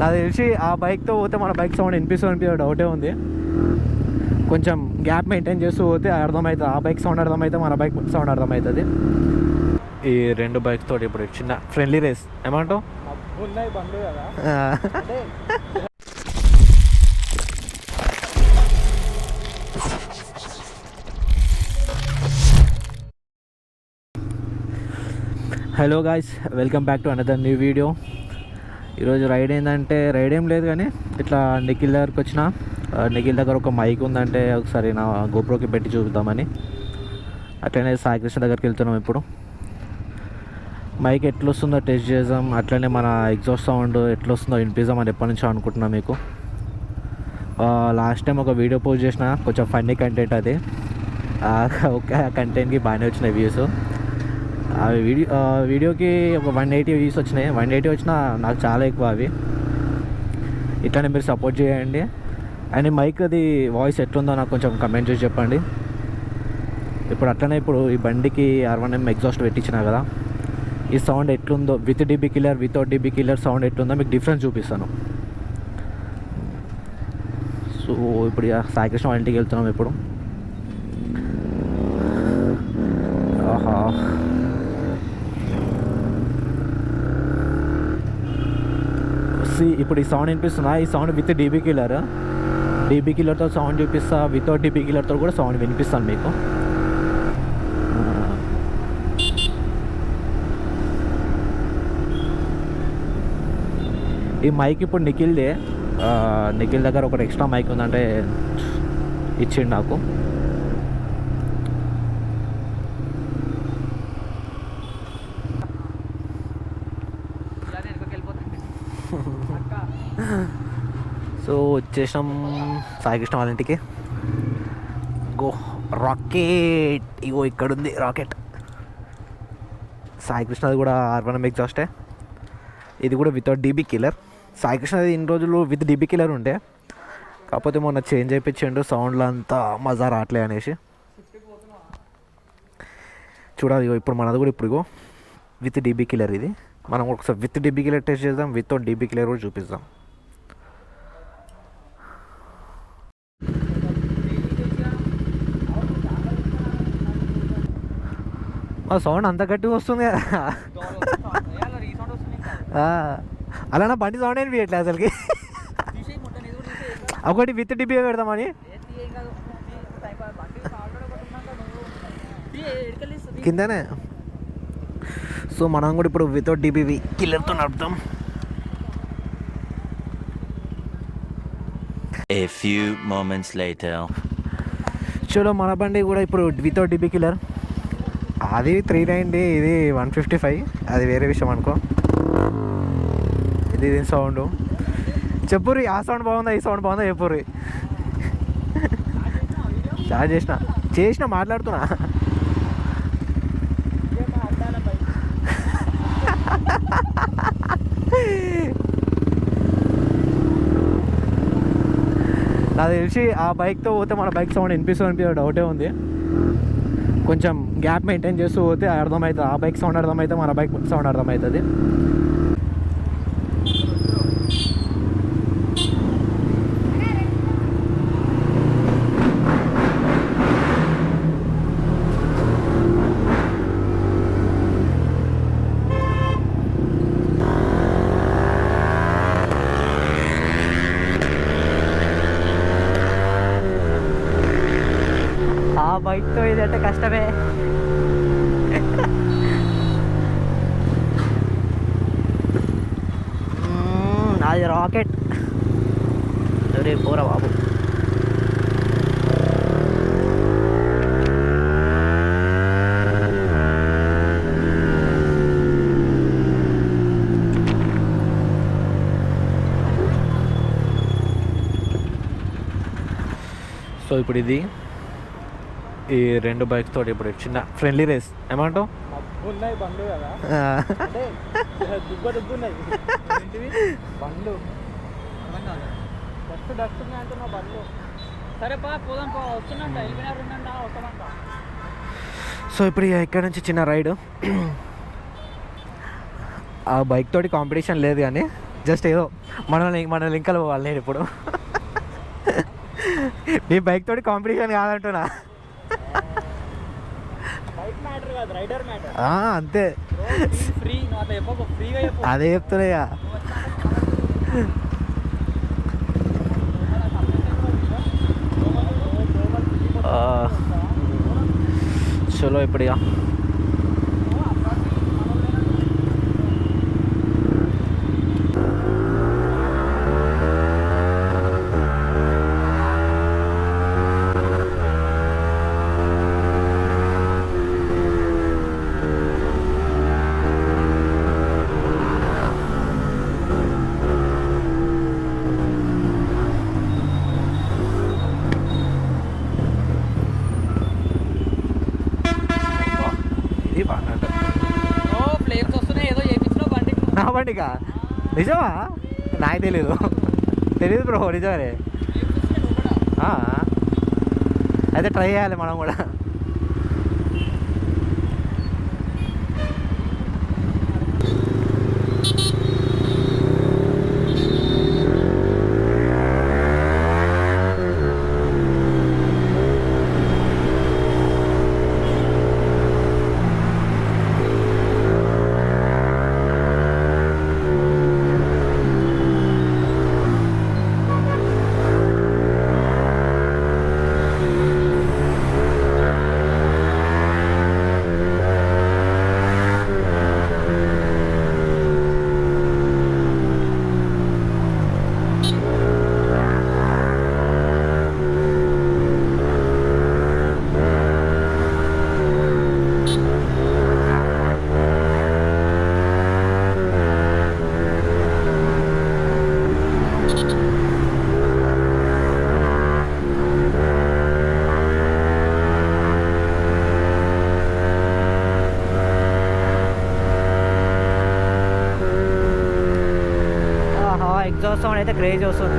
నాకు తెలిసి ఆ బైక్తో పోతే మన బైక్ సౌండ్ వినిపిస్తుంది డౌటే ఉంది. కొంచెం గ్యాప్ మెయింటైన్ చేస్తూ పోతే అర్థమవుతుంది, ఆ బైక్ సౌండ్ అర్థమవుతుంది, మన బైక్ సౌండ్ అర్థమవుతుంది. ఈ రెండు బైక్స్ తోటి ఇప్పుడు చిన్న ఫ్రెండ్లీ రేస్ ఏమంటావు? Hello guys, welcome back to another new video. ఈరోజు రైడ్ ఏంటంటే, రైడ్ ఏం లేదు కానీ ఇట్లా నిఖిల్ దగ్గరకు వచ్చిన. నిఖిల్ దగ్గర ఒక మైక్ ఉందంటే ఒకసారి నా గోప్రోకి పెట్టి చూద్దామని అట్లనే సాయికృష్ణ దగ్గరికి వెళ్తున్నాం. ఇప్పుడు మైక్ ఎట్లా వస్తుందో టెస్ట్ చేద్దాం, అట్లనే మన ఎగ్జాస్ట్ సౌండ్ ఎట్లా వస్తుందో వినిపిద్దాం అని ఎప్పటి నుంచో అనుకుంటున్నాం. మీకు లాస్ట్ టైం ఒక వీడియో పోస్ట్ చేసిన, కొంచెం ఫన్నీ కంటెంట్ అది. ఒక కంటెంట్కి బాగానే వచ్చినాయి వ్యూస్. ఆ వీడియోకి ఒక 180 వ్యూస్ వచ్చినాయి. 180 వచ్చినా నాకు చాలా ఎక్కువ అవి. ఇట్లానే మీరు సపోర్ట్ చేయండి. అండ్ మైక్ అది వాయిస్ ఎట్లుందో నాకు కొంచెం కమెంట్ చేసి చెప్పండి. ఇప్పుడు అట్లనే ఇప్పుడు ఈ బండికి R1M ఎగ్జాస్ట్ పెట్టించినా కదా, ఈ సౌండ్ ఎట్లుందో with DB killer without DB killer sound ఎట్లుందో మీకు డిఫరెన్స్ చూపిస్తాను. సో ఇప్పుడు సాయికృష్ణ వాళ్ళ ఇంటికి వెళ్తున్నాం ఇప్పుడు. ఆహా, ఇప్పుడు ఈ సౌండ్ వినిపిస్తున్నా. ఈ సౌండ్ విత్ డీబీ కిల్లర్తో సౌండ్ చూపిస్తా, వితౌట్ డీబీ కిల్లర్తో కూడా సౌండ్ వినిపిస్తాను మీకు. ఈ మైక్ ఇప్పుడు నిఖిల్ దగ్గర ఒకటి ఎక్స్ట్రా మైక్ ఉందంటే ఇచ్చిండు నాకు. సో వచ్చేసాం సాయికృష్ణ వాళ్ళ ఇంటికి. గో రాకెట్, ఇగో ఇక్కడ ఉంది రాకెట్. సాయికృష్ణది కూడా R1M ఎగ్జాస్టే. ఇది కూడా వితౌట్ డీబీ కిల్లర్. సాయికృష్ణది ఇన్ని రోజులు విత్ డీబీ కిల్లర్ ఉండే, కాకపోతే మొన్న చేంజ్ అయిపోయిండు, సౌండ్లో అంతా మజా రావట్లే అనేసి. చూడాలి ఇప్పుడు మనది కూడా ఇప్పుడు విత్ డీబీ కిల్లర్. ఇది మనం ఒకసారి విత్ డీబీ కిల్లర్ టెస్ట్ చేద్దాం, వితౌట్ డీబీ కిల్లర్ కూడా చూపిద్దాం. ఆ సౌండ్ అంత గట్టిగా వస్తుంది కదా, అలా నా బండి సౌండ్ ఏమి ఎట్లా అసలుకి. ఒకటి విత్ డిబి పెడదామని కిందనే. సో మనం కూడా ఇప్పుడు వితౌట్ డిబి కిల్లర్తో నడుపుతాం. A few moments later. చలో మన బండి కూడా ఇప్పుడు వితౌట్ డిబి కిల్లర్. అది 390, ఇది 155, అది వేరే విషయం అనుకో. ఇది సౌండ్ చెప్పుర్రి, ఆ సౌండ్ బాగుందా ఈ సౌండ్ బాగుందా చెప్పుర్రి. స్టార్ట్ చేసిన మాట్లాడుతున్నా. నాకు తెలిసి ఆ బైక్తో పోతే మన బైక్ సౌండ్ వినిపిస్తుంది డౌటే ఉంది. కొంచెం గ్యాప్ మెయింటైన్ చేస్తూ పోతే అర్థమవుతుంది, ఆ బైక్ సౌండ్ అర్థమవుతుంది, మన బైక్ సౌండ్ అర్థమవుతుంది. ఆ బైక్తో ఇదంటే కష్టమే. అది రాకెట్. సరే పోరా బాబు. సో ఇప్పుడు ఇది ఈ రెండు బైక్స్ తోటి ఇప్పుడు చిన్న ఫ్రెండ్లీ రేస్ ఏమంటావు? బండ్లు కదా, దుబ్బున్నాయి బండ్లు, డస్ట్ ఉన్నాయి అంటున్నా బండ్లు. సరే పోదాం, వస్తున్నా ఎలిమినార్ ఉండండి, వస్తామంట. సో ఇప్పుడు ఇక్కడ నుంచి చిన్న రైడ్. ఆ బైక్ తోటి కాంపిటీషన్ లేదు కానీ జస్ట్ ఏదో మన లింకలు పోవాలి నేను ఇప్పుడు. నీ బైక్ తోటి కాంపిటీషన్ కాదంటున్నా. బైక్ మ్యాటర్ కాదు, రైడర్ మ్యాటర్. అంతే, ఫ్రీ నువ్వు అట్లా చెప్పకు, ఫ్రీగా చెప్పు. అదే చెప్తున్నా ఇక. చలో ఇప్పుడు ఇక ఇది బాగా ఫ్లేమ్స్ వస్తున్నాయి, ఏదో చేయించిన బండికి. నా బండికా? నిజమా? నాకు తెలీదు బ్రో, నిజమే. అయితే ట్రై చేయాలి మనం కూడా. ఎగ్జాస్ట్ సౌండ్ అయితే క్రేజ్ వస్తుంది.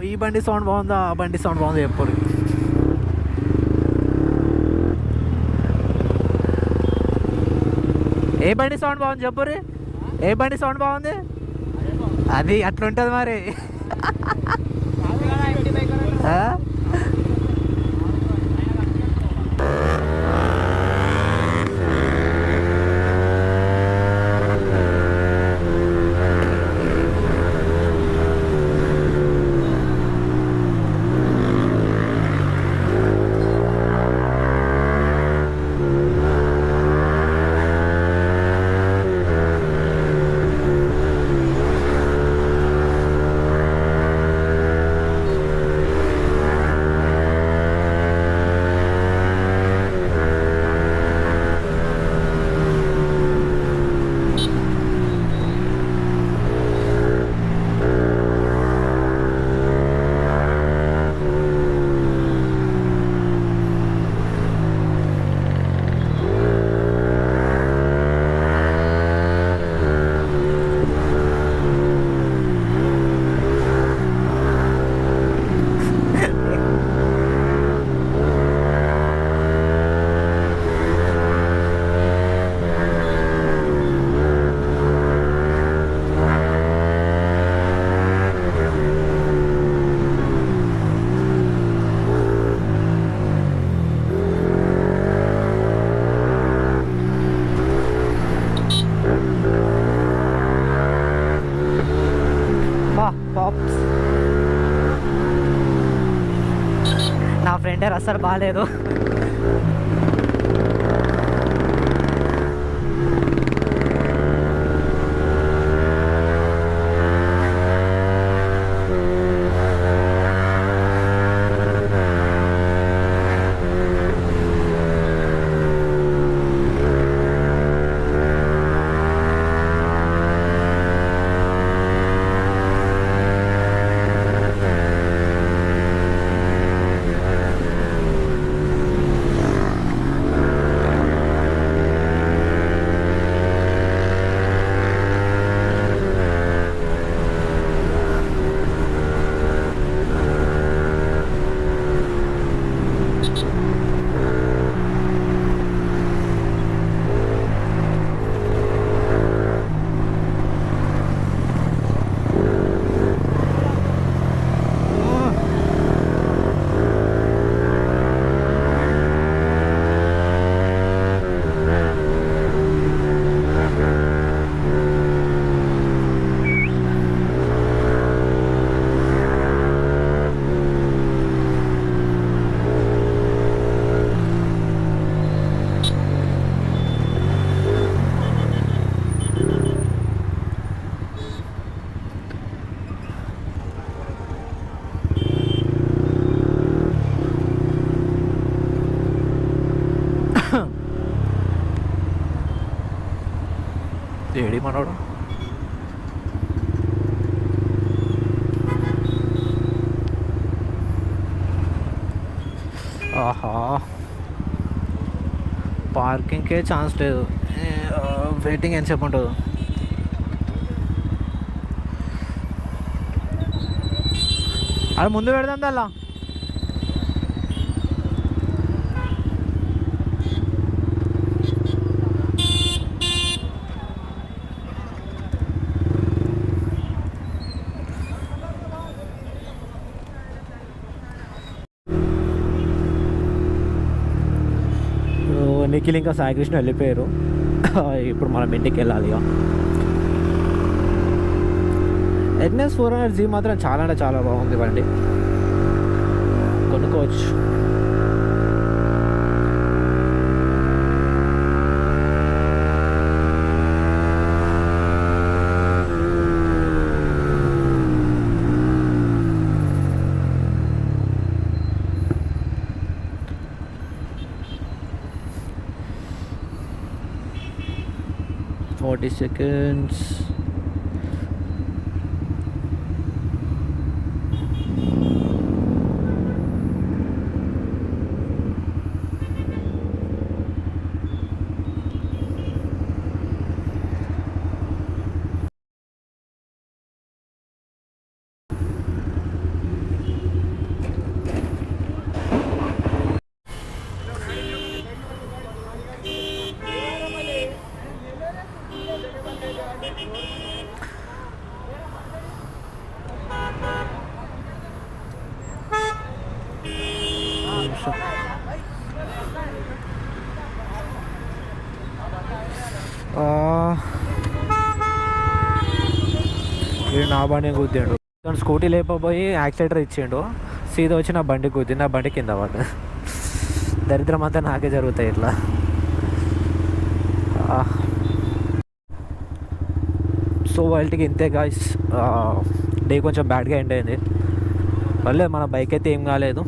ఈ బండి సౌండ్ బాగుందా, ఆ బండి సౌండ్ బాగుందా చెప్పరు. ఏ బండి సౌండ్ బాగుంది చెప్పుర్రి, ఏ బండి సౌండ్ బాగుంది? అది అట్లుంటుంది మరి. నా ఫ్రెండే అస్సలు బాగాలేదు. ఏడి మనోడు. ఆహా, పార్కింగ్కే ఛాన్స్ లేదు. వెయిటింగ్ ఎంతసేపు ఉంటుంది? అది ముందు పెడదాం దల్లా. నిఖిల్ ఇంకా సాయికృష్ణ వెళ్ళిపోయారు. ఇప్పుడు మనం ఇంటికి వెళ్ళాలి. ఇక ఎన్ఎస్ 400Z మాత్రం చాలా అంటే చాలా బాగుంది బండి, కొనుక్కోవచ్చు. Forty seconds. వీడు నా బండి గుద్దాడు. స్కూటీ లేకపోయి యాక్సిలేటర్ ఇచ్చిండు, సీదా వచ్చి నా బండి గుద్ది, నా బండి కింద పడ్డా. దరిద్రం అంతా నాకే జరుగుతాయి ఇట్లా. సో వాళ్ళకి ఇంతే గాయ్స్. డే కొంచెం బ్యాడ్గా ఎండ్ అయింది. మళ్ళీ మన బైక్ అయితే ఏం కాలేదు.